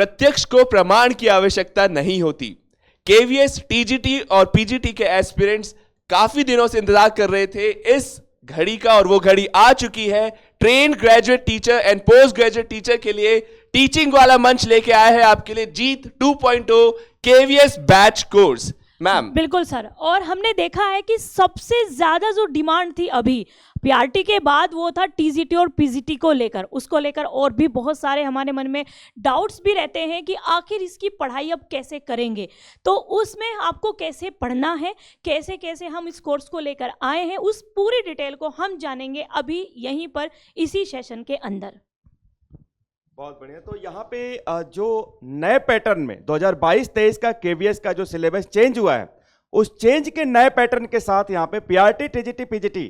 प्रत्यक्ष को प्रमाण की आवश्यकता नहीं होती। केवीएस, टीजीटी और पीजीटी के एस्पिरेंट्स काफी दिनों से इंतजार कर रहे थे इस घड़ी का, और वो घड़ी आ चुकी है। Train graduate teacher and post graduate teacher के लिए टीचिंग वाला मंच लेके आया है आपके लिए जीत 2.0 केवीएस बैच कोर्स। मैम बिल्कुल सर, और हमने देखा है कि सबसे ज्यादा जो डिमांड थी अभी पीआरटी के बाद वो था टीजीटी और पीजीटी को लेकर, उसको लेकर और भी बहुत सारे हमारे मन में डाउट्स भी रहते हैं कि आखिर इसकी पढ़ाई अब कैसे करेंगे। तो उसमें आपको कैसे पढ़ना है, कैसे कैसे हम इस कोर्स को लेकर आए हैं, उस पूरी डिटेल को हम जानेंगे अभी यहीं पर इसी सेशन के अंदर। बहुत बढ़िया। तो यहाँ पे जो नए पैटर्न में 2022-23 का केवीएस का जो सिलेबस चेंज हुआ है, उस चेंज के नए पैटर्न के साथ यहाँ पे पीआरटी, टीजीटी, पीजीटी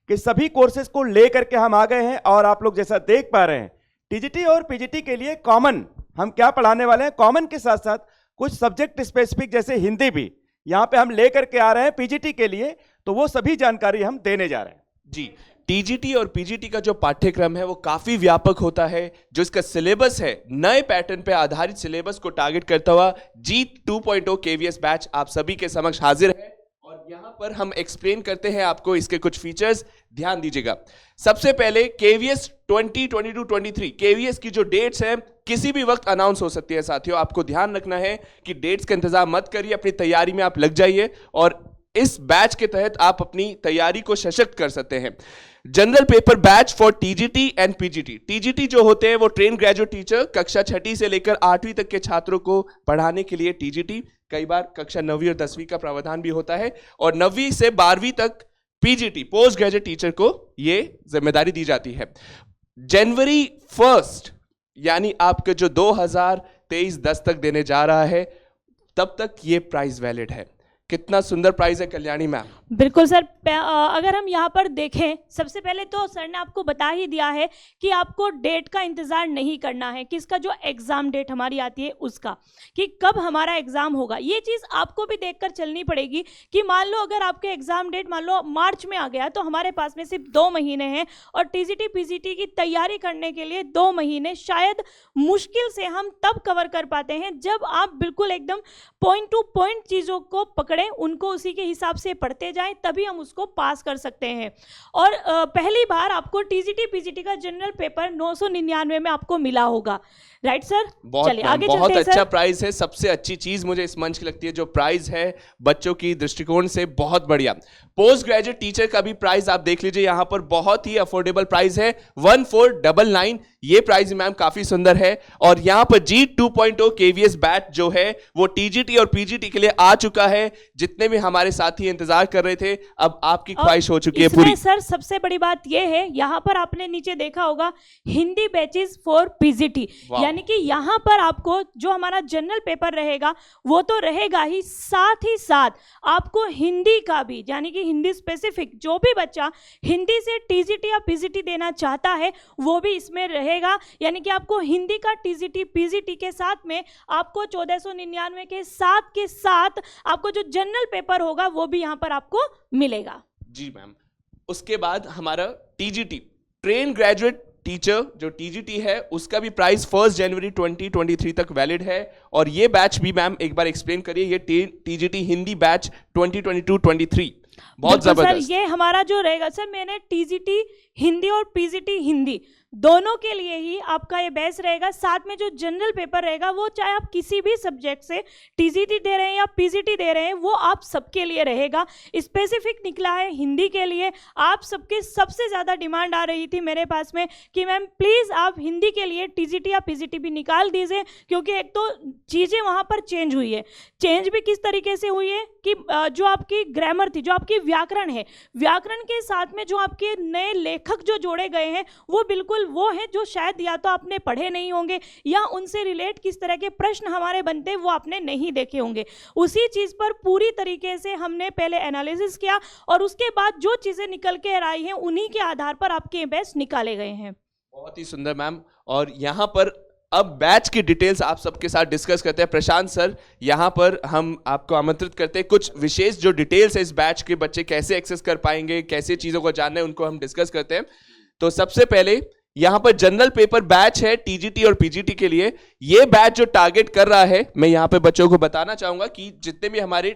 के सभी कोर्सेज को लेकर के हम आ गए हैं। और आप लोग जैसा देख पा रहे हैं, टीजीटी और पीजीटी के लिए कॉमन हम क्या पढ़ाने वाले हैं, कॉमन के साथ साथ कुछ सब्जेक्ट स्पेसिफिक जैसे हिंदी भी यहाँ पे हम लेकर के आ रहे हैं पीजीटी के लिए, तो वो सभी जानकारी हम देने जा रहे हैं। जी, टीजीटी और पीजीटी का जो पाठ्यक्रम है वो काफी व्यापक होता है। जो इसका सिलेबस है, नए पैटर्न पे आधारित सिलेबस को टारगेट करता हुआ जीत 2.0 केवीएस बैच आप सभी के समक्ष हाजिर है। और यहां पर हम एक्सप्लेन करते हैं आपको इसके कुछ फीचर्स, ध्यान दीजिएगा। सबसे पहले केवीएस 2022-23 केवीएस की जो डेट्स हैं किसी भी वक्त अनाउंस हो सकती है। साथियों, आपको ध्यान रखना है कि डेट्स का इंतजार मत करिए, अपनी तैयारी में आप लग जाइए और इस बैच के तहत आप अपनी तैयारी को सशक्त कर सकते हैं। General paper batch for TGT and PGT. TGT जो होते हैं वो ट्रेन ग्रेजुएट टीचर, कक्षा 6ठी से लेकर 8वीं तक के छात्रों को पढ़ाने के लिए टीजीटी, कई बार कक्षा 9वीं और 10वीं का प्रावधान भी होता है, और 9वीं से 12वीं तक पीजीटी पोस्ट ग्रेजुएट टीचर को ये जिम्मेदारी दी जाती है। जनवरी 1 यानी आपके जो 2023-10 तक देने जा रहा है, तब तक ये प्राइस वैलिड है। कितना सुंदर प्राइस है कल्याणी मैम। बिल्कुल सर, अगर हम यहाँ पर देखें, सबसे पहले तो सर ने आपको बता ही दिया है कि आपको डेट का इंतज़ार नहीं करना है, किसका, जो एग्ज़ाम डेट हमारी आती है उसका, कि कब हमारा एग्ज़ाम होगा। ये चीज़ आपको भी देखकर चलनी पड़ेगी कि मान लो अगर आपके एग्ज़ाम डेट मान लो मार्च में आ गया तो हमारे पास में सिर्फ 2 महीने हैं, और टीजीटी पीजीटी की तैयारी करने के लिए 2 महीने शायद मुश्किल से हम तब कवर कर पाते हैं जब आप बिल्कुल एकदम पॉइंट टू पॉइंट चीज़ों को पकड़ें, उनको उसी के हिसाब से पढ़ते जाएं, तभी हम उसको पास कर सकते हैं। और पहली बार आपको टीजीटी पीजीटी का जनरल पेपर 999 में आपको मिला होगा, राइट सर? चलिए आगे चलते हैं। बहुत अच्छा प्राइस है। सबसे अच्छी चीज मुझे इस मंच की लगती है जो प्राइस है बच्चों की दृष्टिकोण से बहुत बढ़िया। पोस्ट ग्रेजुएट टीचर का भी प्राइस आप देख लीजिए, यहां पर बहुत ही अफोर्डेबल प्राइस है 1499। ये प्राइस मैम काफी सुंदर है। और यहां पर जीत 2.0 केवीएस बैच जो है वो टीजीटी और पीजीटी के लिए आ चुका है। जितने भी हमारे साथी इंतजार कर रहे थे, अब आपकी ख्वाहिश हो चुकी है पूरी। सर सबसे बड़ी बात यह है, यहां पर आपने नीचे देखा होगा हिंदी बैचेस फॉर पीजीटी, यानी कि यहां पर आपको जो हमारा जनरल पेपर रहेगा वो तो रहेगा ही साथ आपको हिंदी का भी, यानी कि हिंदी स्पेसिफिक जो भी बच्चा हिंदी से टीजीटी या पीजीटी देना चाहता है वो भी इसमें रहेगा। यानी कि आपको हिंदी का टीजीटी पीजीटी के साथ में आपको 1499 के साथ आपको जो जनरल पेपर होगा वो भी यहां पर आपको मिलेगा। जी मैम। उसके बाद हमारा टीजीटी ट्रेन ग्रेजुएट टीचर जो टीजीटी है उसका भी प्राइस 1 जनवरी 2023 तक वैलिड है। और ये बैच भी मैम एक बार एक्सप्लेन करिए, ये टीजीटी हिंदी बैच 2022-23 बहुत जबरदस्त। सर ये हमारा जो रहेगा सर, मैंने टीजीटी हिंदी और पीजीटी हिंदी दोनों के लिए ही आपका ये बैच रहेगा। साथ में जो जनरल पेपर रहेगा वो चाहे आप किसी भी सब्जेक्ट से टीजीटी दे रहे हैं या पीजीटी दे रहे हैं, वो आप सबके लिए रहेगा। स्पेसिफिक निकला है हिंदी के लिए। आप सबके सबसे ज़्यादा डिमांड आ रही थी मेरे पास में कि मैम प्लीज़ आप हिंदी के लिए टीजीटी या पीजीटी भी निकाल दीजिए, क्योंकि एक तो चीज़ें वहाँ पर चेंज हुई है। चेंज भी किस तरीके से हुई है कि जो आपकी ग्रामर थी, जो आपकी व्याकरण है, व्याकरण के साथ में जो आपके नए लेखक जो जोड़े गए हैं वो बिल्कुल वो हैं जो शायद या तो आपने पढ़े नहीं होंगे या उनसे रिलेट किस तरह के प्रश्न हमारे बनते हैं वो आपने नहीं देखे होंगे। उसी चीज़ पर पूरी तरीके से हमने पहले एनालिसिस किया और उसके बाद जो चीज़ें निकल के आई हैं उन्हीं के आधार पर आपके बेस्ट निकाले गए हैं। बहुत ही सुंदर मैम। और यहाँ पर अब बैच की डिटेल्स आप सबके साथ डिस्कस करते हैं। प्रशांत सर, यहाँ पर हम आपको आमंत्रित करते हैं, कुछ विशेष जो डिटेल्स है इस बैच के बच्चे कैसे एक्सेस कर पाएंगे, कैसे चीज़ों को जानना है, उनको हम डिस्कस करते हैं। तो सबसे पहले यहां पर जनरल पेपर बैच है टीजीटी और पीजीटी के लिए। ये बैच जो टारगेट कर रहा है, मैं यहां पे बच्चों को बताना चाहूंगा कि जितने भी हमारे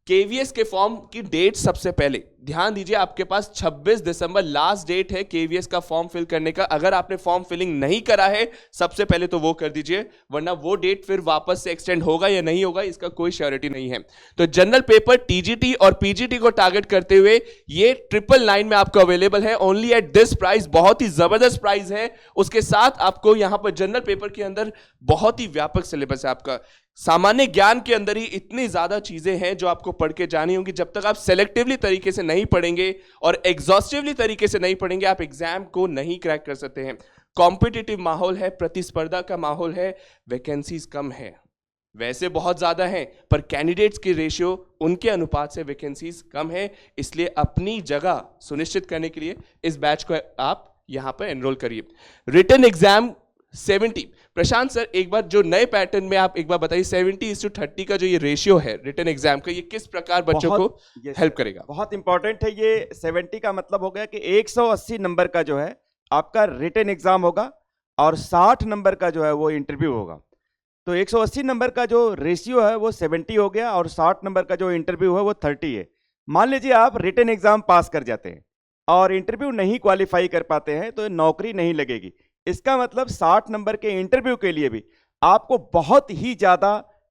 केवीएस के फॉर्म की डेट, सबसे पहले ध्यान दीजिए, आपके पास 26 दिसंबर लास्ट डेट है केवीएस का फॉर्म फिल करने का। अगर आपने फॉर्म फिलिंग नहीं करा है सबसे पहले तो वो कर दीजिए, वरना वो डेट फिर वापस से एक्सटेंड होगा या नहीं होगा इसका कोई श्योरिटी नहीं है। तो जनरल पेपर टीजीटी और पीजीटी को टारगेट करते हुए ये 999 में आपको अवेलेबल है, ओनली एट दिस प्राइस। बहुत ही जबरदस्त प्राइस है। उसके साथ आपको यहां पर जनरल पेपर के अंदर बहुत ही व्यापक सिलेबस है आपका। सामान्य ज्ञान के अंदर ही इतनी ज्यादा चीजें हैं जो आपको पढ़ के जानी होंगी। जब तक आप सेलेक्टिवली तरीके से नहीं पढ़ेंगे और एग्जॉस्टिवली तरीके से नहीं पढ़ेंगे, आप एग्जाम को नहीं क्रैक कर सकते हैं। कॉम्पिटिटिव माहौल है, प्रतिस्पर्धा का माहौल है, वैकेंसीज कम है, वैसे बहुत ज्यादा हैं पर कैंडिडेट्स की रेशियो उनके अनुपात से वैकेंसीज कम है। इसलिए अपनी जगह सुनिश्चित करने के लिए इस बैच को आप यहां पर एनरोल करिए। Written exam 70। प्रशांत सर, एक बार जो नए पैटर्न में आप एक बार बताइए, 70:30 का जो ये रेशियो है रिटन एग्जाम का, ये किस प्रकार बच्चों को हेल्प करेगा? बहुत इंपॉर्टेंट है ये। 70 का मतलब हो गया कि 180 नंबर का जो है आपका रिटन एग्जाम होगा और 60 नंबर का जो है वो इंटरव्यू होगा। तो 180 नंबर का जो रेशियो है वो 70 हो गया और 60 नंबर का जो इंटरव्यू है वो 30 है। मान लीजिए आप रिटन एग्जाम पास कर जाते हैं और इंटरव्यू नहीं क्वालिफाई कर पाते हैं तो नौकरी नहीं लगेगी। इसका मतलब 60 नंबर के इंटरव्यू के लिए भी आपको बहुत ही ज़्यादा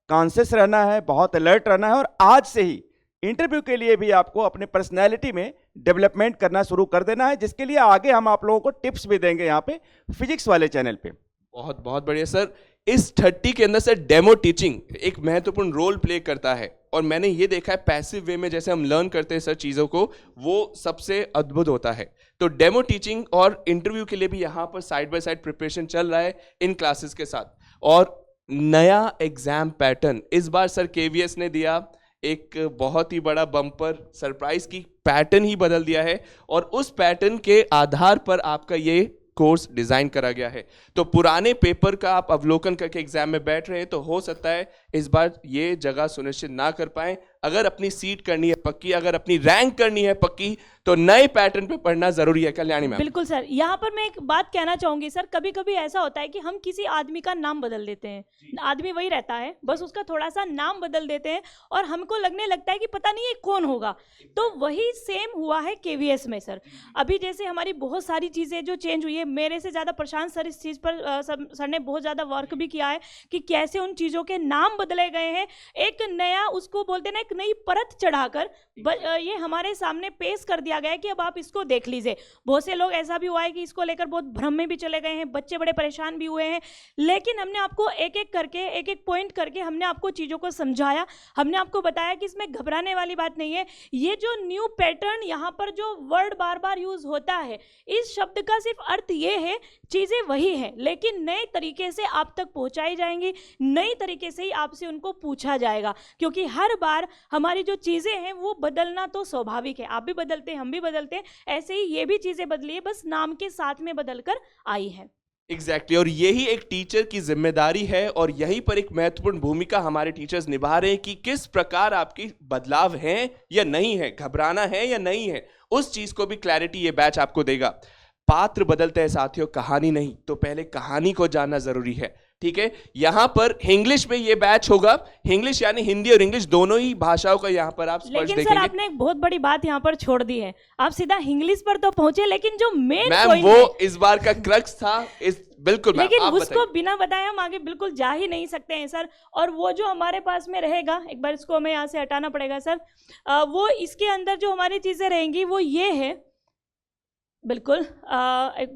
कॉन्शियस रहना है, बहुत अलर्ट रहना है और आज से ही इंटरव्यू के लिए भी आपको अपने पर्सनैलिटी में डेवलपमेंट करना शुरू कर देना है, जिसके लिए आगे हम आप लोगों को टिप्स भी देंगे यहाँ पे फिजिक्स वाले चैनल पे। बहुत बहुत बढ़िया सर। इस 30 के अंदर से डेमो टीचिंग एक महत्वपूर्ण रोल प्ले करता है और मैंने ये देखा है पैसिव वे में जैसे हम लर्न करते हैं सर चीज़ों को, वो सबसे अद्भुत होता है। तो डेमो टीचिंग और इंटरव्यू के लिए भी यहाँ पर साइड बाय साइड प्रिपरेशन चल रहा है इन क्लासेस के साथ। और नया एग्जाम पैटर्न इस बार सर केवीएस ने दिया, एक बहुत ही बड़ा बम्पर सरप्राइज की पैटर्न ही बदल दिया है और उस पैटर्न के आधार पर आपका ये कोर्स डिजाइन करा गया है। तो पुराने पेपर का आप अवलोकन करके एग्जाम में बैठ रहे हैं तो हो सकता है इस बार ये जगह सुनिश्चित ना कर पाए। अगर अपनी सीट करनी है पक्की, अगर अपनी रैंक करनी है पक्की, तो नए पैटर्न पे पढ़ना जरूरी है। कल्याणी मैम। बिल्कुल सर, यहाँ पर मैं एक बात कहना चाहूंगी सर, कभी कभी ऐसा होता है कि हम किसी आदमी का नाम बदल देते हैं, आदमी वही रहता है, बस उसका थोड़ा सा नाम बदल देते हैं और हमको लगने लगता है कि पता नहीं ये कौन होगा। तो वही सेम हुआ है केवीएस में सर। अभी जैसे हमारी बहुत सारी चीज़ें जो चेंज हुई है, मेरे से ज़्यादा प्रशांत सर इस चीज़ पर सर ने बहुत ज़्यादा वर्क भी किया है कि कैसे उन चीज़ों के नाम बदले गए हैं। एक नया, उसको बोलते हैं ना, एक नई परत चढ़ाकर ये हमारे सामने पेश कर दिया गया है कि अब आप इसको देख लीजिए। बहुत से लोग ऐसा भी हुआ है कि इसको लेकर बहुत भ्रम में भी चले गए हैं, बच्चे बड़े परेशान भी हुए हैं, लेकिन हमने आपको एक एक करके, एक एक पॉइंट करके हमने आपको चीज़ों को समझाया। हमने आपको बताया कि इसमें घबराने वाली बात नहीं है। ये जो न्यू पैटर्न, यहाँ पर जो वर्ड बार बार यूज होता है, इस शब्द का सिर्फ अर्थ ये है, चीज़ें वही हैं लेकिन नए तरीके से आप तक पहुंचाई जाएंगी, नई तरीके से ही आपसे उनको पूछा जाएगा, क्योंकि हर बार हमारी जो चीज़ें हैं वो बदलना तो स्वाभाविक है। आप भी बदलते हैं, हम भी बदलते हैं, ऐसे ही ये भी चीज़ें बदली है, बस नाम के साथ में बदलकर आई है। एग्जैक्टली और यही एक टीचर की जिम्मेदारी है और यहीं पर एक महत्वपूर्ण भूमिका हमारे टीचर्स निभा रहे हैं कि किस प्रकार आपकी बदलाव है या नहीं है, घबराना है या नहीं है, उस चीज को भी क्लैरिटी ये बैच आपको देगा। पात्र बदलते हैं साथियों, कहानी नहीं, तो पहले कहानी को जानना जरूरी है। ठीक है, यहां पर इंग्लिश में ये बैच होगा, इंग्लिश यानी हिंदी और इंग्लिश दोनों ही भाषाओं का यहां पर आप स्पर्श देखेंगे। लेकिन सर आपने एक बहुत बड़ी बात यहां पर छोड़ दी है, आप सीधा इंग्लिश पर तो पहुंचे, लेकिन जो मेन मैम वो इस बार का क्रक्स था इस, बिल्कुल मैम, लेकिन आप उसको बिना बताए हम आगे बिल्कुल जा ही नहीं सकते हैं सर। और वो जो हमारे पास में रहेगा, एक बार इसको हमें यहाँ से हटाना पड़ेगा सर, वो इसके अंदर जो हमारी चीजें रहेंगी वो ये है, बिल्कुल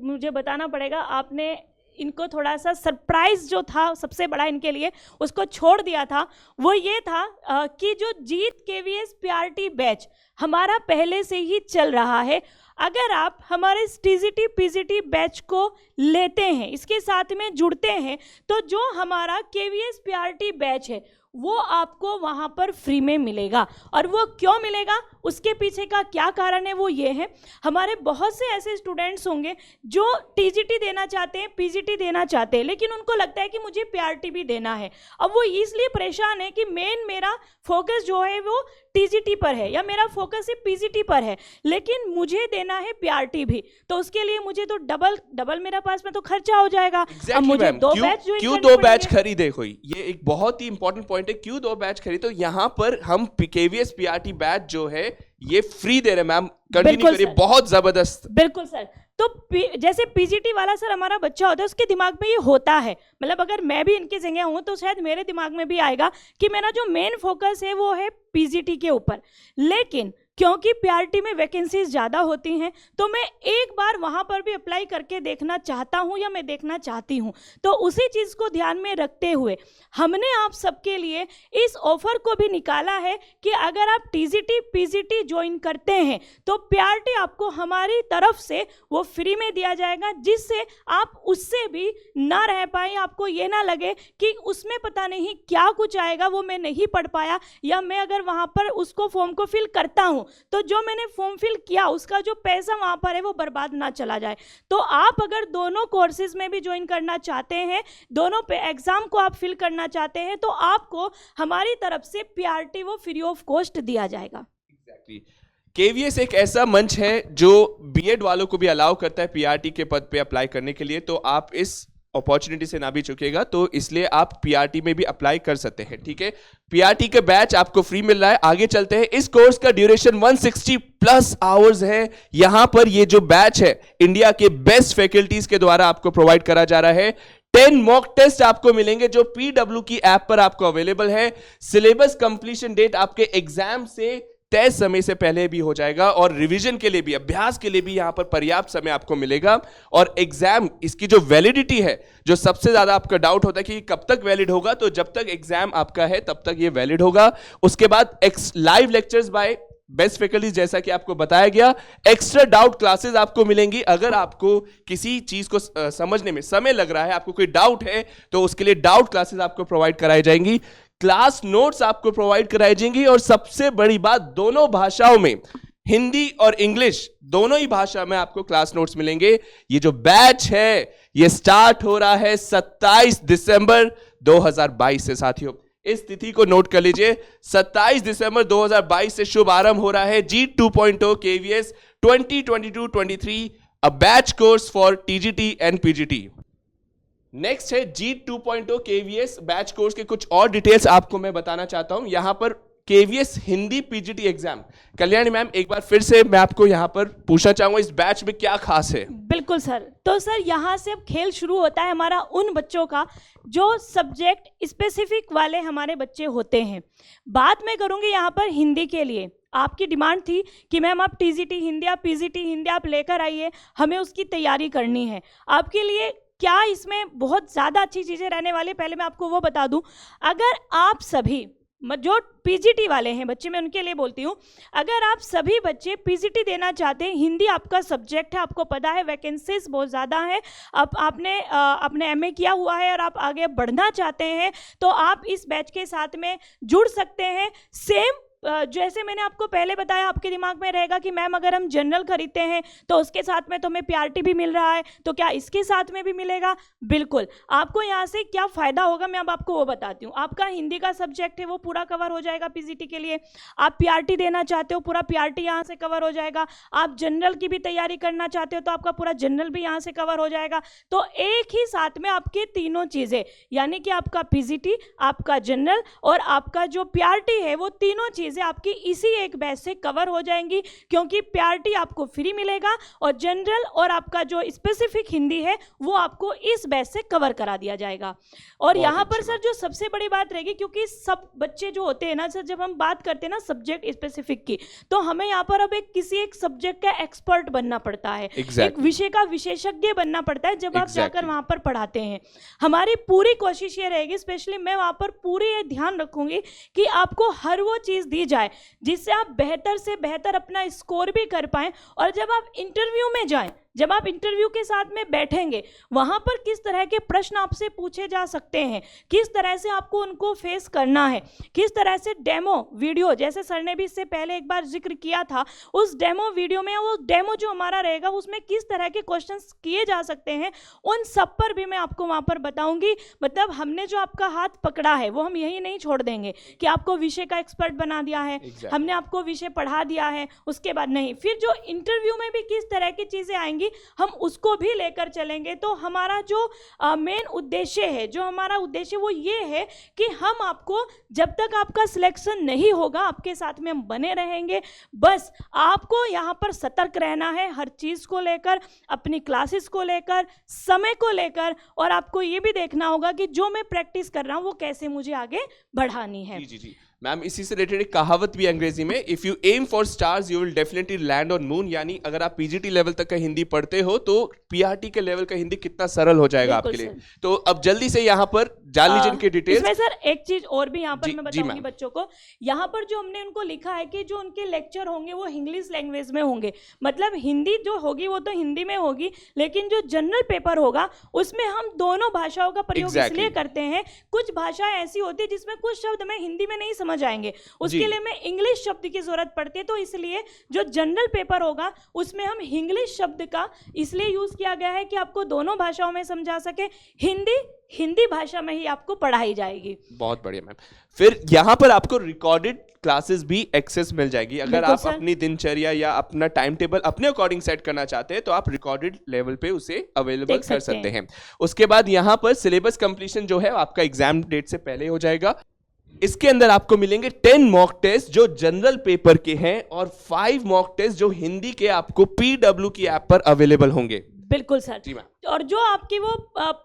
मुझे बताना पड़ेगा, आपने इनको थोड़ा सा सरप्राइज जो था सबसे बड़ा इनके लिए उसको छोड़ दिया था। वो ये था कि जो जीत केवीएस पीआरटी बैच हमारा पहले से ही चल रहा है। अगर आप हमारे टीजीटी पीजीटी बैच को लेते हैं, इसके साथ में जुड़ते हैं, तो जो हमारा केवीएस पीआरटी बैच है वो आपको वहाँ पर फ्री में मिलेगा। और वो क्यों मिलेगा, उसके पीछे का क्या कारण है, वो ये है, हमारे बहुत से ऐसे स्टूडेंट्स होंगे जो टीजीटी देना चाहते हैं, पीजीटी देना चाहते हैं, लेकिन उनको लगता है कि मुझे पीआरटी भी देना है। अब वो इसलिए परेशान है कि मेरा फोकस जो है वो टीजीटी पर है या मेरा फोकस सिर्फ पीजीटी पर है, लेकिन मुझे देना है पीआरटी भी, तो उसके लिए मुझे तो डबल मेरा पास में तो खर्चा हो जाएगा। अब मुझे दो बैच ज्वाइन क्यों करने दो बैच पड़ेंगे। खरीदे कोई, ये एक बहुत ही इंपॉर्टेंट पॉइंट है, क्यों दो बैच खरीदे। तो यहाँ पर हम केवीएस पीआरटी बैच जो है ये फ्री दे रहे हैं मैम, कंटिन्यू बिल्कुल करिए, सर। बहुत जबरदस्त। बिल्कुल सर। तो जैसे पीजीटी वाला सर हमारा बच्चा होता है, उसके दिमाग में ये होता है, मतलब अगर मैं भी इनकी जगह हूं तो शायद मेरे दिमाग में भी आएगा कि मेरा जो मेन फोकस है वो है पीजीटी के ऊपर, लेकिन क्योंकि पीआरटी में वैकेंसीज ज़्यादा होती हैं तो मैं एक बार वहाँ पर भी अप्लाई करके देखना चाहता हूँ या मैं देखना चाहती हूँ। तो उसी चीज़ को ध्यान में रखते हुए हमने आप सबके लिए इस ऑफर को भी निकाला है कि अगर आप टीजीटी पीजीटी ज्वाइन करते हैं तो पीआरटी आपको हमारी तरफ से वो फ्री में दिया जाएगा, जिससे आप उससे भी ना रह पाए, आपको ये ना लगे कि उसमें पता नहीं क्या कुछ आएगा, वो मैं नहीं पढ़ पाया, या मैं अगर वहाँ पर उसको फॉर्म को फिल करता हूँ तो जो मैंने फॉर्म फिल किया उसका जो पैसा वहाँ पर है वो बर्बाद ना चला जाए। तो आप अगर दोनों कोर्सेज में भी ज्वाइन करना चाहते हैं, दोनों पे एग्जाम को आप फिल करना चाहते हैं, तो आपको हमारी तरफ से पीआरटी वो फ्री ऑफ कॉस्ट दिया जाएगा। केवीएस एक ऐसा मंच है जो बीएड वालों को भी अलाउ करता है पीआरटी के पद पे अप्लाई करने के लिए, तो आप इस अपॉर्चुनिटी से ना भी चुकेगा, तो इसलिए आप पीआरटी में भी अप्लाई कर सकते हैं। ठीक है, पीआरटी के बैच आपको फ्री मिल रहा है। आगे चलते हैं, इस कोर्स का ड्यूरेशन 160 प्लस आवर्स है। यहां पर ये जो बैच है इंडिया के बेस्ट फैकल्टीज के द्वारा आपको प्रोवाइड करा जा रहा है। 10 मॉक टेस्ट आपको मिलेंगे जो पीडब्ल्यू की ऐप पर आपको अवेलेबल है। सिलेबस कंप्लीशन डेट आपके एग्जाम से तय समय से पहले भी हो जाएगा, और रिवीजन के लिए भी, अभ्यास के लिए भी यहां पर पर्याप्त समय आपको मिलेगा। और एग्जाम, इसकी जो वैलिडिटी है, जो सबसे ज्यादा आपका डाउट होता है कि कब तक वैलिड होगा, तो जब तक एग्जाम आपका है तब तक ये वैलिड होगा। उसके बाद live lectures bye best faculty, जैसा कि आपको बताया गया। एक्स्ट्रा डाउट क्लासेस आपको मिलेंगी। अगर आपको किसी चीज को समझने में समय लग रहा है, आपको कोई डाउट है, तो उसके लिए डाउट क्लासेस आपको प्रोवाइड कराई जाएंगी। क्लास नोट्स आपको प्रोवाइड कराई जाएंगी, और सबसे बड़ी बात, दोनों भाषाओं में, हिंदी और इंग्लिश, दोनों ही भाषा में आपको क्लास नोट्स मिलेंगे। ये जो बैच है ये स्टार्ट हो रहा है 27 दिसंबर 2022 से। साथियों, इस तिथि को नोट कर लीजिए, 27 दिसंबर 2022 से शुभ आरंभ हो रहा है जी 2.0 KVS 2022-23, a batch course for TGT and PGT. Next है जी 2.0 केवीएस बैच कोर्स के कुछ और डिटेल्स आपको मैं बताना चाहता हूं। यहां पर KVS Hindi PGT exam, Kalyani ma'am एक बार फिर से मैं आपको यहां पर पूछना चाहूंगा, इस बैच में क्या खास है? बिल्कुल सर। तो सर यहाँ से अब खेल शुरू होता है हमारा उन बच्चों का जो सब्जेक्ट स्पेसिफिक वाले हमारे बच्चे होते हैं। बात मैं करूँगी यहाँ पर हिंदी के लिए। आपकी डिमांड थी कि मैम आप टीजीटी हिंदी, आप पीजीटी हिंदी आप लेकर आइए, हमें उसकी तैयारी करनी है। आपके लिए क्या इसमें बहुत ज़्यादा अच्छी चीज़ें रहने वाली, पहले मैं आपको वो बता दूं। अगर आप सभी जो पीजीटी वाले हैं बच्चे, मैं उनके लिए बोलती हूँ, अगर आप सभी बच्चे पीजीटी देना चाहते हैं, हिंदी आपका सब्जेक्ट है, आपको पता है वैकेंसीज बहुत ज़्यादा है, अब आपने एमए किया हुआ है और आप आगे बढ़ना चाहते हैं, तो आप इस बैच के साथ में जुड़ सकते हैं। सेम जैसे मैंने आपको पहले बताया, आपके दिमाग में रहेगा कि मैम अगर हम जनरल खरीदते हैं तो उसके साथ में तो हमें पीआरटी भी मिल रहा है, तो क्या इसके साथ में भी मिलेगा? बिल्कुल। आपको यहाँ से क्या फ़ायदा होगा मैं अब आपको वो बताती हूँ। आपका हिंदी का सब्जेक्ट है वो पूरा कवर हो जाएगा पीजीटी के लिए। आप पीआरटी देना चाहते हो, पूरा पीआरटी यहाँ से कवर हो जाएगा। आप जनरल की भी तैयारी करना चाहते हो तो आपका पूरा जनरल भी यहाँ से कवर हो जाएगा। तो एक ही साथ में आपके तीनों चीज़ें, यानी कि आपका पीजीटी, आपका जनरल और आपका जो पीआरटी है, वो तीनों चीज़ें आपकी इसी एक बैच से कवर हो जाएंगी, क्योंकि पीआरटी आपको फ्री मिलेगा और जनरल और आपका जो स्पेसिफिक हिंदी है वो आपको इस बैच से कवर करा दिया जाएगा। और यहाँ पर सर जो सबसे बड़ी बात रहेगी, क्योंकि सब बच्चे जो होते हैं ना सर, जब हम बात करते हैं ना सब्जेक्ट स्पेसिफिक की, तो हमें यहाँ पर अब किसी एक सब्जेक्ट का एक्सपर्ट बनना पड़ता है, एक विषय का विशेषज्ञ बनना पड़ता है जब आप जाकर वहाँ पर पढ़ाते हैं। हमारी पूरी कोशिश ये रहेगी, स्पेशली मैं वहाँ पर पूरी ये ध्यान रखूंगी कि आपको हर वो चीज़ दी जाए जिससे आप बेहतर से बेहतर अपना स्कोर भी कर पाएं, और जब आप इंटरव्यू में जाएं जब आप इंटरव्यू के साथ में बैठेंगे वहां पर किस तरह के प्रश्न आपसे पूछे जा सकते हैं, किस तरह से आपको उनको फेस करना है, किस तरह से डेमो वीडियो, जैसे सर ने भी इससे पहले एक बार जिक्र किया था, उस डेमो वीडियो में वो डेमो जो हमारा रहेगा उसमें किस तरह के क्वेश्चंस किए जा सकते हैं, उन सब पर भी मैं आपको वहां पर बताऊंगी। मतलब हमने जो आपका हाथ पकड़ा है वो हम यही नहीं छोड़ देंगे कि आपको विषय का एक्सपर्ट बना दिया है, हमने आपको विषय पढ़ा दिया है, उसके बाद नहीं। फिर जो इंटरव्यू में भी किस तरह की चीजें आएंगी हम उसको भी लेकर चलेंगे। तो हमारा जो मेन उद्देश्य है, जो हमारा उद्देश्य वो ये है कि हम आपको जब तक आपका सिलेक्शन नहीं होगा आपके साथ में हम बने रहेंगे। बस आपको यहाँ पर सतर्क रहना है हर चीज को लेकर, अपनी क्लासेस को लेकर, समय को लेकर, और आपको ये भी देखना होगा कि जो मैं प्रैक्टिस कर रहा हूँ वो कैसे मुझे आगे बढ़ानी है। जी जी जी मैम, इसी से रिलेटेड एक कहावत भी अंग्रेजी में, if you aim for stars you will definitely land on moon, यानी अगर आप पीजीटी लेवल तक का हिंदी पढ़ते हो तो पीआरटी के लेवल का हिंदी कितना सरल हो जाएगा आपके लिए। तो अब जल्दी से यहाँ पर जान लीजिए इनके डिटेल्स। इसमें सर एक चीज और भी यहाँ पर जी, मैं जी बताऊंगी मैम। बच्चों को, यहाँ पर जो हमने उनको लिखा है कि जो उनके लेक्चर होंगे वो इंग्लिश लैंग्वेज में होंगे, मतलब हिंदी जो होगी वो तो हिंदी में होगी, लेकिन जो जनरल पेपर होगा उसमें हम दोनों भाषाओं का प्रयोग इसलिए करते हैं। कुछ भाषाएं ऐसी होती है जिसमें कुछ शब्द में हिंदी में नहीं समझ आएंगे, उसके लिए में इंग्लिश शब्द की जरूरत पड़ती है। तो इसलिए जो जनरल पेपर होगा उसमें हम इंग्लिश शब्द का इसलिए यूज किया गया है कि आपको दोनों भाषाओं में समझा सके। हिंदी भाषा में ही आपको पढ़ाई जाएगी। बहुत बढ़िया मैम। फिर यहाँ पर आपको रिकॉर्डेड क्लासेस भी एक्सेस मिल जाएगी। अगर आप अपनी दिनचर्या या अपना टाइम टेबल अपने अकॉर्डिंग सेट करना चाहते हैं तो आप रिकॉर्डेड लेवल पे उसे अवेलेबल कर सकते हैं। उसके बाद यहाँ पर सिलेबस कंप्लीशन जो है आपका एग्जाम डेट से पहले हो जाएगा। इसके अंदर आपको मिलेंगे 10 मॉक टेस्ट जो जनरल पेपर के हैं और 5 मॉक टेस्ट जो हिंदी के आपको पीडब्ल्यू की ऐप पर अवेलेबल होंगे। बिल्कुल सर जी मैम। और जो आपकी वो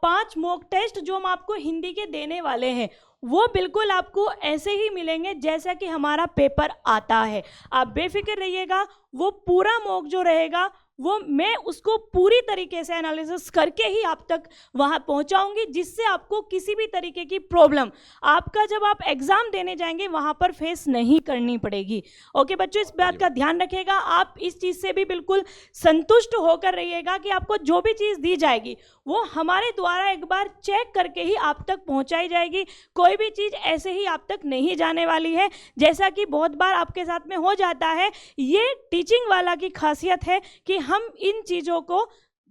5 मॉक टेस्ट जो हम आपको हिंदी के देने वाले हैं वो बिल्कुल आपको ऐसे ही मिलेंगे जैसा कि हमारा पेपर आता है। आप बेफिक्र रहिएगा, वो पूरा मॉक जो रहेगा वो मैं उसको पूरी तरीके से एनालिसिस करके ही आप तक वहाँ पहुँचाऊँगी, जिससे आपको किसी भी तरीके की प्रॉब्लम आपका जब आप एग्ज़ाम देने जाएंगे वहाँ पर फेस नहीं करनी पड़ेगी। ओके बच्चों, इस बात का ध्यान रखिएगा। आप इस चीज़ से भी बिल्कुल संतुष्ट होकर रहिएगा कि आपको जो भी चीज़ दी जाएगी वो हमारे द्वारा एक बार चेक करके ही आप तक पहुँचाई जाएगी। कोई भी चीज़ ऐसे ही आप तक नहीं जाने वाली है, जैसा कि बहुत बार आपके साथ में हो जाता है। ये टीचिंग वाला की खासियत है कि हम इन चीज़ों को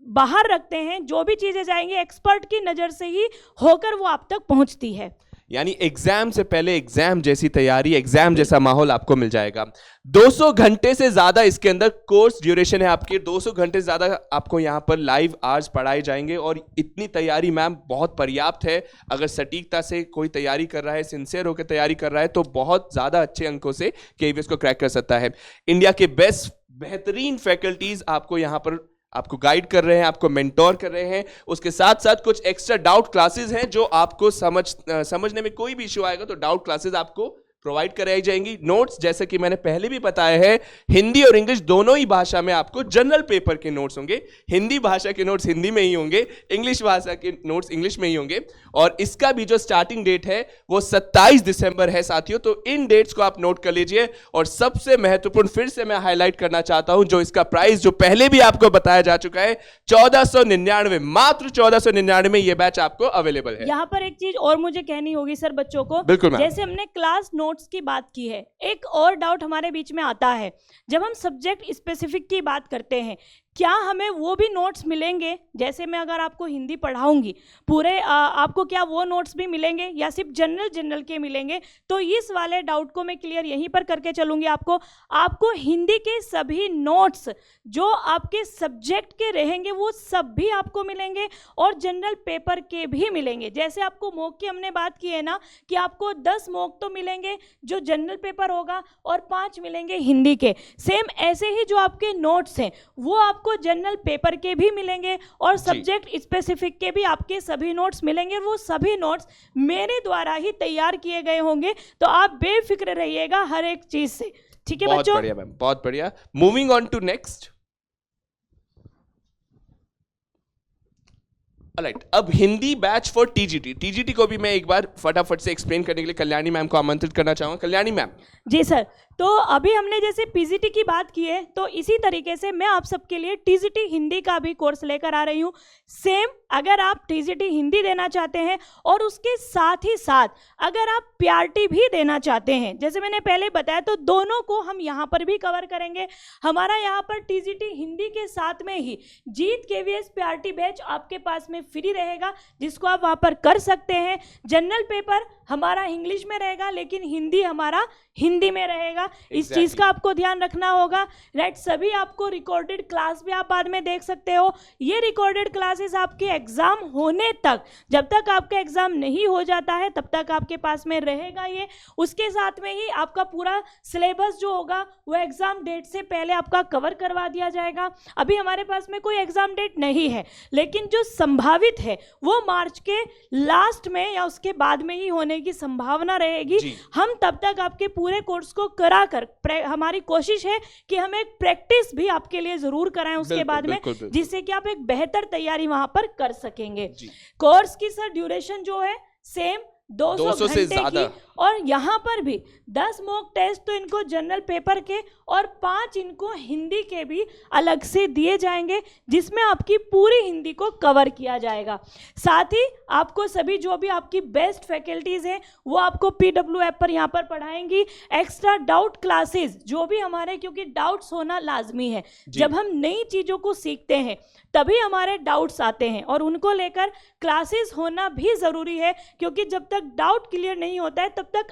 बाहर रखते हैं, जो भी चीज़ें जाएंगी एक्सपर्ट की नज़र से ही होकर वो आप तक पहुंचती है। यानी एग्जाम से पहले एग्जाम जैसी तैयारी, एग्जाम जैसा माहौल आपको मिल जाएगा। 200 घंटे से ज्यादा इसके अंदर कोर्स ड्यूरेशन है आपके, 200 घंटे से ज्यादा आपको यहाँ पर लाइव आवर्स पढ़ाए जाएंगे और इतनी तैयारी मैम बहुत पर्याप्त है। अगर सटीकता से कोई तैयारी कर रहा है, सिंसियर होकर तैयारी कर रहा है तो बहुत ज्यादा अच्छे अंकों से केवीएस को क्रैक कर सकता है। इंडिया के बेस्ट बेहतरीन फैकल्टीज आपको यहाँ पर आपको गाइड कर रहे हैं, आपको मेंटोर कर रहे हैं। उसके साथ साथ कुछ एक्स्ट्रा डाउट क्लासेस हैं जो आपको समझने में कोई भी इश्यू आएगा तो डाउट क्लासेस आपको प्रोवाइड कराई जाएंगी। नोट्स जैसे कि मैंने पहले भी बताया है, हिंदी और इंग्लिश दोनों ही भाषा में आपको जनरल पेपर के नोट्स होंगे। हिंदी भाषा के नोट्स हिंदी में ही होंगे, इंग्लिश भाषा के नोट्स इंग्लिश में ही होंगे। और इसका भी जो स्टार्टिंग डेट है वो 27 दिसंबर है साथियों, तो इन डेट्स को आप नोट कर लीजिए। और सबसे महत्वपूर्ण फिर से मैं हाईलाइट करना चाहता हूं, जो इसका प्राइस जो पहले भी आपको बताया जा चुका है 1499, मात्र 1499 में यह बैच आपको अवेलेबल है। यहाँ पर एक चीज और मुझे कहनी होगी सर बच्चों को, बिल्कुल, जैसे हमने क्लास नोट्स की बात की है, एक और डाउट हमारे बीच में आता है जब हम सब्जेक्ट स्पेसिफिक की बात करते हैं, क्या हमें वो भी नोट्स मिलेंगे? जैसे मैं अगर आपको हिंदी पढ़ाऊंगी पूरे आपको क्या वो नोट्स भी मिलेंगे या सिर्फ जनरल के मिलेंगे? तो इस वाले डाउट को मैं क्लियर यहीं पर करके चलूंगी। आपको हिंदी के सभी नोट्स जो आपके सब्जेक्ट के रहेंगे वो सब भी आपको मिलेंगे और जनरल पेपर के भी मिलेंगे। जैसे आपको मॉक की हमने बात की है ना कि आपको 10 मॉक तो मिलेंगे जो जनरल पेपर होगा और 5 मिलेंगे हिंदी के, सेम ऐसे ही जो आपके नोट्स हैं वो आपको जनरल पेपर के भी मिलेंगे और सब्जेक्ट स्पेसिफिक के भी आपके सभी नोट्स मिलेंगे। वो सभी नोट्स मेरे द्वारा ही तैयार किए गए होंगे, तो आप बेफिक्र रहिएगा हर एक चीज से। ठीक है बच्चों? बहुत बढ़िया मैम, बहुत बढ़िया। Moving on to next. Alright, अब हिंदी बैच फॉर टीजीटी को भी मैं एक बार फटाफट से एक्सप्लेन करने के लिए कल्याणी मैम को आमंत्रित करना चाहूंगा। कल्याणी मैम। जी सर, तो अभी हमने जैसे पीजीटी की बात की है, तो इसी तरीके से मैं आप सबके लिए टीजीटी हिंदी का भी कोर्स लेकर आ रही हूँ। सेम अगर आप टीजीटी हिंदी देना चाहते हैं और उसके साथ ही साथ अगर आप पीआरटी भी देना चाहते हैं, जैसे मैंने पहले बताया, तो दोनों को हम यहाँ पर भी कवर करेंगे। हमारा यहाँ पर टीजीटी हिंदी के साथ में ही जीत केवीएस पीआरटी बैच आपके पास में फ्री रहेगा, जिसको आप वहाँ पर कर सकते हैं। जनरल पेपर हमारा इंग्लिश में रहेगा, लेकिन हिंदी हमारा हिंदी में रहेगा। इस चीज़ का आपको ध्यान रखना होगा, राइट। सभी आपको रिकॉर्डेड क्लास भी आप बाद में देख सकते हो। ये रिकॉर्डेड क्लासेस आपके एग्जाम होने तक, जब तक आपका एग्जाम नहीं हो जाता है तब तक आपके पास में रहेगा ये। उसके साथ में ही आपका पूरा सिलेबस जो होगा वो एग्जाम डेट से पहले आपका कवर करवा दिया जाएगा। अभी हमारे पास में कोई एग्जाम डेट नहीं है, लेकिन जो संभावित है वो मार्च के लास्ट में या उसके बाद में ही होने की संभावना रहेगी। हम तब तक आपके पूरे कोर्स को करा कर, हमारी कोशिश है कि हम एक प्रैक्टिस भी आपके लिए जरूर कराएं उसके बाद में, जिससे कि आप एक बेहतर तैयारी वहां पर कर सकेंगे। कोर्स की सर ड्यूरेशन जो है सेम 200 से घंटे ज्यादा, की, और यहाँ पर भी 10 मॉक टेस्ट तो इनको जनरल पेपर के और 5 इनको हिंदी के भी अलग से दिए जाएंगे, जिसमें आपकी पूरी हिंदी को कवर किया जाएगा। साथ ही आपको सभी जो भी आपकी बेस्ट फैकल्टीज हैं वो आपको पीडब्ल्यू ऐप पर यहाँ पर पढ़ाएंगी। एक्स्ट्रा डाउट क्लासेस जो भी हमारे, क्योंकि डाउट्स होना लाजमी है, जब हम नई चीज़ों को सीखते हैं तभी हमारे डाउट्स आते हैं, और उनको लेकर क्लासेस होना भी ज़रूरी है, क्योंकि जब तक डाउट क्लियर नहीं होता है तब तक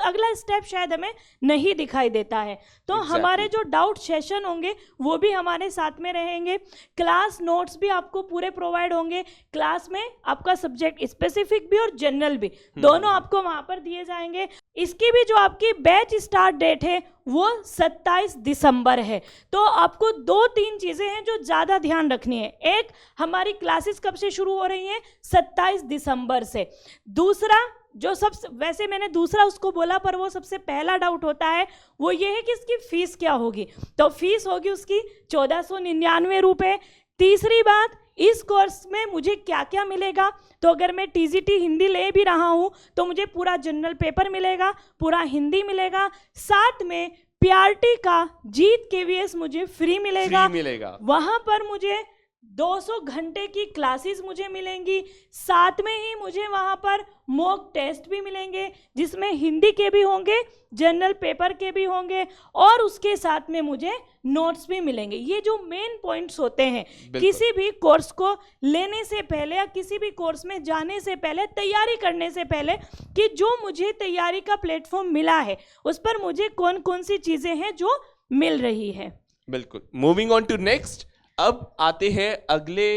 अगला स्टेप शायद हमें नहीं दिखाई देता है। तो हमारे जो डाउट सेशन होंगे वो भी हमारे साथ में रहेंगे। क्लास नोट्स भी आपको पूरे प्रोवाइड होंगे। क्लास में आपका सब्जेक्ट स्पेसिफिक भी और जनरल भी दोनों आपको वहां पर दिए जाएंगे। इसकी भी जो आपकी बैच स्टार्ट डेट है वो 27 दिसंबर है। तो आपको 2-3 चीज़ें हैं जो ज़्यादा ध्यान रखनी है। एक, हमारी क्लासेस कब से शुरू हो रही हैं? 27 दिसंबर से। दूसरा, जो वैसे मैंने दूसरा उसको बोला, पर वो सबसे पहला डाउट होता है वो ये है कि इसकी फीस क्या होगी। तो फीस होगी उसकी 1499 रुपये। तीसरी बात, इस कोर्स में मुझे क्या क्या मिलेगा? तो अगर मैं टीजीटी हिंदी ले भी रहा हूँ तो मुझे पूरा जनरल पेपर मिलेगा, पूरा हिंदी मिलेगा, साथ में पीआरटी का जीत केवीएस मुझे फ्री मिलेगा। वहाँ पर मुझे 200 घंटे की क्लासेस मुझे मिलेंगी। साथ में ही मुझे वहाँ पर मॉक टेस्ट भी मिलेंगे, जिसमें हिंदी के भी होंगे, जनरल पेपर के भी होंगे, और उसके साथ में मुझे नोट्स भी मिलेंगे। ये जो मेन पॉइंट्स होते हैं किसी भी कोर्स को लेने से पहले या किसी भी कोर्स में जाने से पहले, तैयारी करने से पहले, कि जो मुझे तैयारी का प्लेटफॉर्म मिला है उस पर मुझे कौन कौन सी चीज़ें हैं जो मिल रही है। बिल्कुल। मूविंग ऑन टू नेक्स्ट, अब आते हैं अगले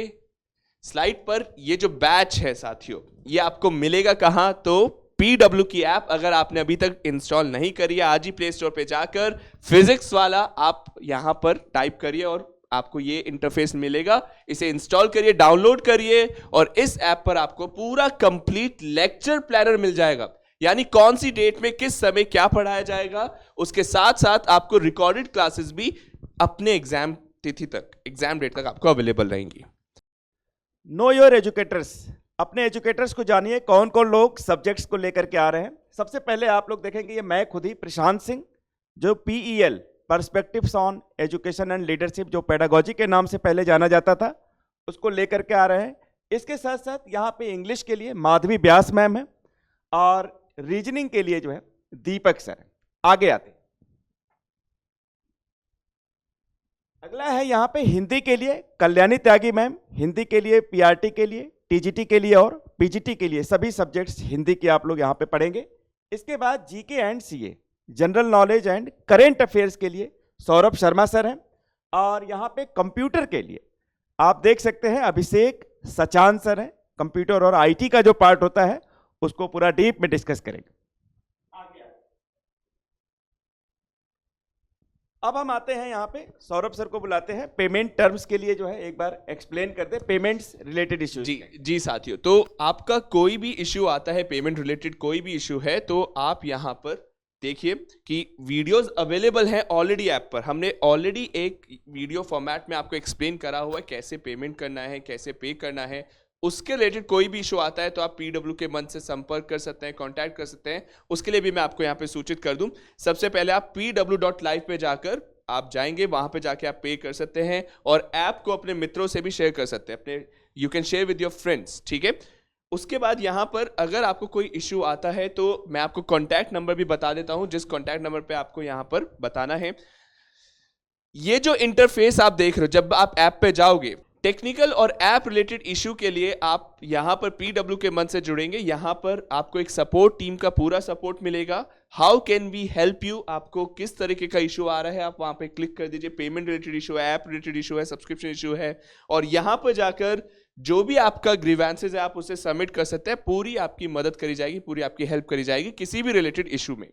स्लाइड पर। ये जो बैच है साथियों, ये आपको मिलेगा कहां? तो पीडब्ल्यू की ऐप अगर आपने अभी तक इंस्टॉल नहीं करी है, आज ही प्ले स्टोर पे जाकर फिजिक्स वाला आप यहां पर टाइप करिए और आपको ये इंटरफेस मिलेगा। इसे इंस्टॉल करिए, डाउनलोड करिए, और इस ऐप पर आपको पूरा कंप्लीट लेक्चर प्लानर मिल जाएगा, यानी कौन सी डेट में किस समय क्या पढ़ाया जाएगा। उसके साथ साथ आपको रिकॉर्डेड क्लासेस भी अपने एग्जाम तिथि तक, एग्जाम डेट तक आपको अवेलेबल रहेंगी। नो योर एजुकेटर्स, अपने एजुकेटर्स को जानिए कौन कौन लोग सब्जेक्ट्स को लेकर के आ रहे हैं। सबसे पहले आप लोग देखेंगे ये मैं खुद ही, प्रशांत सिंह, जो PEL perspectives on education and leadership, जो पेडागोजी के नाम से पहले जाना जाता था, उसको लेकर के आ रहे हैं। इसके साथ साथ यहाँ पे इंग्लिश के लिए माधवी व्यास मैम है, और रीजनिंग के लिए जो है दीपक सर। आगे आते, अगला है यहाँ पे हिंदी के लिए कल्याणी त्यागी मैम, हिंदी के लिए, पीआरटी के लिए, टीजीटी के लिए और पीजीटी के लिए सभी सब्जेक्ट्स हिंदी के आप लोग यहाँ पे पढ़ेंगे। इसके बाद GK and CA, general knowledge and current affairs के लिए सौरभ शर्मा सर हैं, और यहाँ पे कंप्यूटर के लिए आप देख सकते हैं अभिषेक सचान सर हैं। कंप्यूटर और IT का जो पार्ट होता है उसको पूरा डीप में डिस्कस करेंगे। अब हम आते हैं यहाँ पे, सौरभ सर को बुलाते हैं पेमेंट टर्म्स के लिए, जो है एक बार एक्सप्लेन कर दे पेमेंट्स रिलेटेड इश्यूज। जी साथियों, तो आपका कोई भी इश्यू आता है, पेमेंट रिलेटेड कोई भी इश्यू है, तो आप यहाँ पर देखिए कि वीडियोस अवेलेबल हैं ऑलरेडी ऐप पर। हमने ऑलरेडी एक वीडियो फॉर्मेट में आपको एक्सप्लेन करा हुआ है कैसे पेमेंट करना है, कैसे पे करना है। उसके रिलेटेड कोई भी इशू आता है तो आप पीडब्ल्यू के मंच से संपर्क कर सकते हैं, कांटेक्ट कर सकते हैं। उसके लिए भी मैं आपको यहाँ पे सूचित कर दूं, सबसे पहले आप pw.live पे जाकर आप जाएंगे, वहां पे जाके आप पे कर सकते हैं और ऐप को अपने मित्रों से भी शेयर कर सकते हैं, अपने you can share with your friends, ठीक है। उसके बाद यहाँ पर अगर आपको कोई इशू आता है तो मैं आपको कॉन्टैक्ट नंबर भी बता देता हूं, जिस कॉन्टैक्ट नंबर पे आपको यहाँ पर बताना है। ये जो इंटरफेस आप देख रहे हो, जब आप ऐप पे जाओगे, टेक्निकल और ऐप रिलेटेड इशू के लिए आप यहां पर पीडब्ल्यू के मंच से जुड़ेंगे। यहां पर आपको एक सपोर्ट टीम का पूरा सपोर्ट मिलेगा। How can we help you, आपको किस तरीके का इशू आ रहा है आप वहां पे क्लिक कर दीजिए। पेमेंट रिलेटेड इशू है, ऐप रिलेटेड इशू है, सब्सक्रिप्शन इशू है, और यहां पर जाकर जो भी आपका ग्रीवेंसेस है आप उसे सबमिट कर सकते हैं। पूरी आपकी मदद करी जाएगी, पूरी आपकी हेल्प करी जाएगी किसी भी रिलेटेड इशू में।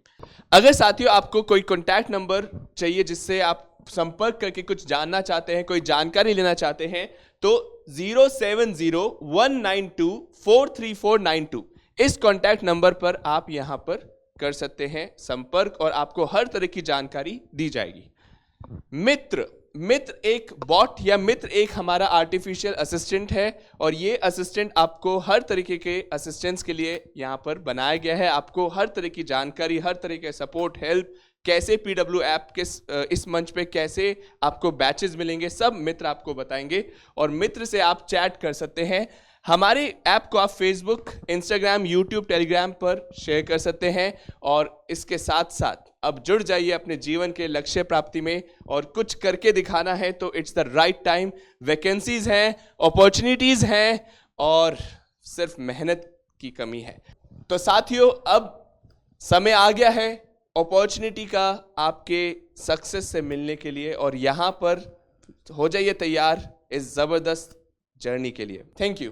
अगर साथियों आपको कोई कॉन्टैक्ट नंबर चाहिए जिससे आप संपर्क करके कुछ जानना चाहते हैं, कोई जानकारी लेना चाहते हैं, तो 07019243492 इस कॉन्टैक्ट नंबर पर आप यहां पर कर सकते हैं संपर्क और आपको हर तरह की जानकारी दी जाएगी। मित्र एक बॉट या मित्र एक हमारा आर्टिफिशियल असिस्टेंट है और ये असिस्टेंट आपको हर तरीके के असिस्टेंस के लिए यहाँ पर बनाया गया है। आपको हर तरह की जानकारी, हर तरह के सपोर्ट, हेल्प, कैसे पीडब्ल्यू ऐप के इस मंच पे कैसे आपको बैचेस मिलेंगे, सब मित्र आपको बताएंगे और मित्र से आप चैट कर सकते हैं। हमारे ऐप को आप फेसबुक, इंस्टाग्राम, यूट्यूब, टेलीग्राम पर शेयर कर सकते हैं और इसके साथ साथ अब जुड़ जाइए अपने जीवन के लक्ष्य प्राप्ति में और कुछ करके दिखाना है तो it's the right time. Vacancies हैं, अपॉर्चुनिटीज हैं और सिर्फ मेहनत की कमी है। तो साथियों अब समय आ गया है अपॉर्चुनिटी का आपके सक्सेस से मिलने के लिए और यहां पर हो जाइए तैयार इस जबरदस्त जर्नी के लिए। Thank you.